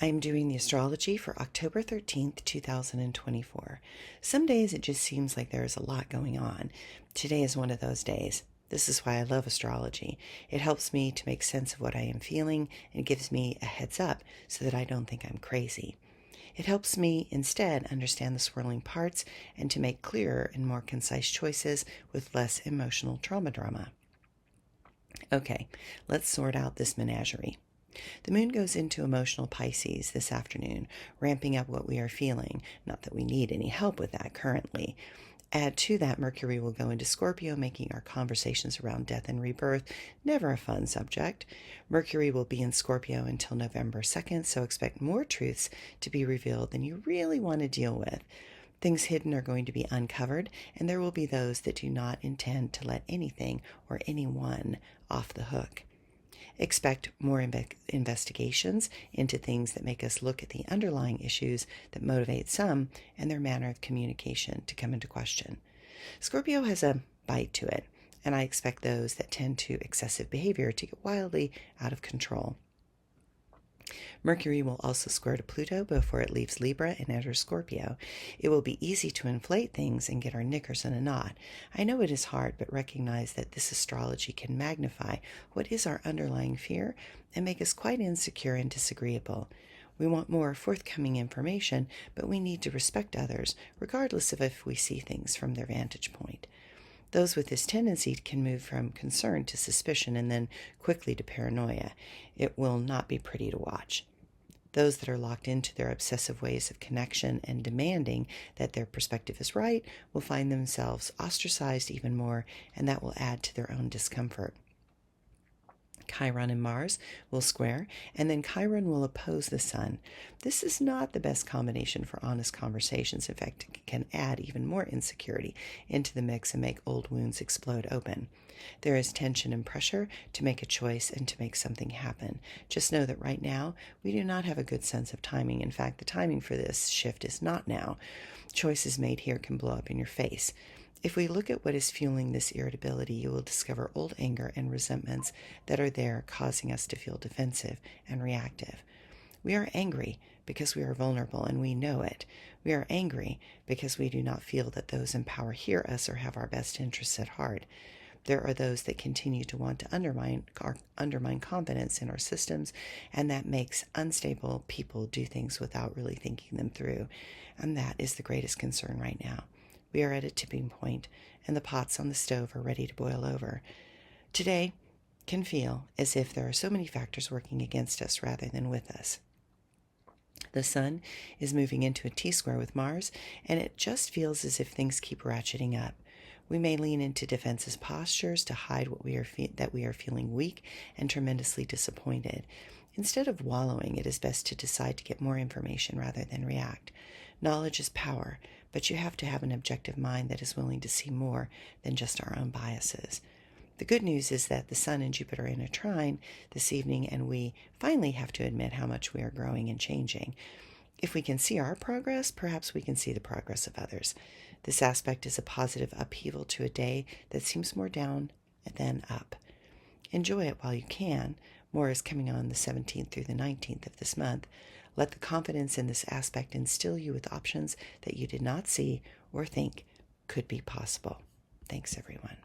I'm doing the astrology for October 13th, 2024. Some days it just seems like there is a lot going on. Today is one of those days. This is why I love astrology. It helps me to make sense of what I am feeling and gives me a heads up so that I don't think I'm crazy. It helps me instead understand the swirling parts and to make clearer and more concise choices with less emotional trauma drama. Okay, let's sort out this menagerie. The moon goes into emotional Pisces this afternoon, ramping up what we are feeling. Not that we need any help with that currently. Add to that, Mercury will go into Scorpio, making our conversations around death and rebirth never a fun subject. Mercury will be in Scorpio until November 2nd, so expect more truths to be revealed than you really want to deal with. Things hidden are going to be uncovered, and there will be those that do not intend to let anything or anyone off the hook. Expect more investigations into things that make us look at the underlying issues that motivate some and their manner of communication to come into question. Scorpio has a bite to it, and I expect those that tend to excessive behavior to get wildly out of control. Mercury will also square to Pluto before it leaves Libra and enters Scorpio. It will be easy to inflate things and get our knickers in a knot. I know it is hard, but recognize that this astrology can magnify what is our underlying fear and make us quite insecure and disagreeable. We want more forthcoming information, but we need to respect others, regardless of if we see things from their vantage point. Those with this tendency can move from concern to suspicion and then quickly to paranoia. It will not be pretty to watch. Those that are locked into their obsessive ways of connection and demanding that their perspective is right will find themselves ostracized even more, and that will add to their own discomfort. Chiron and Mars will square, and then Chiron will oppose the Sun. This is not the best combination for honest conversations. In fact, it can add even more insecurity into the mix and make old wounds explode open. There is tension and pressure to make a choice and to make something happen. Just know that right now, we do not have a good sense of timing. In fact, the timing for this shift is not now. Choices made here can blow up in your face. If we look at what is fueling this irritability, you will discover old anger and resentments that are there causing us to feel defensive and reactive. We are angry because we are vulnerable and we know it. We are angry because we do not feel that those in power hear us or have our best interests at heart. There are those that continue to want to undermine confidence in our systems, and that makes unstable people do things without really thinking them through. And that is the greatest concern right now. We are at a tipping point, and the pots on the stove are ready to boil over. Today can feel as if there are so many factors working against us rather than with us. The Sun is moving into a T-square with Mars, and it just feels as if things keep ratcheting up. We may lean into defensive postures to hide what that we are feeling weak and tremendously disappointed. Instead of wallowing, it is best to decide to get more information rather than react. Knowledge is power, but you have to have an objective mind that is willing to see more than just our own biases. The good news is that the Sun and Jupiter are in a trine this evening, and we finally have to admit how much we are growing and changing. If we can see our progress, perhaps we can see the progress of others. This aspect is a positive upheaval to a day that seems more down than up. Enjoy it while you can. More is coming on the 17th through the 19th of this month. Let the confidence in this aspect instill you with options that you did not see or think could be possible. Thanks, everyone.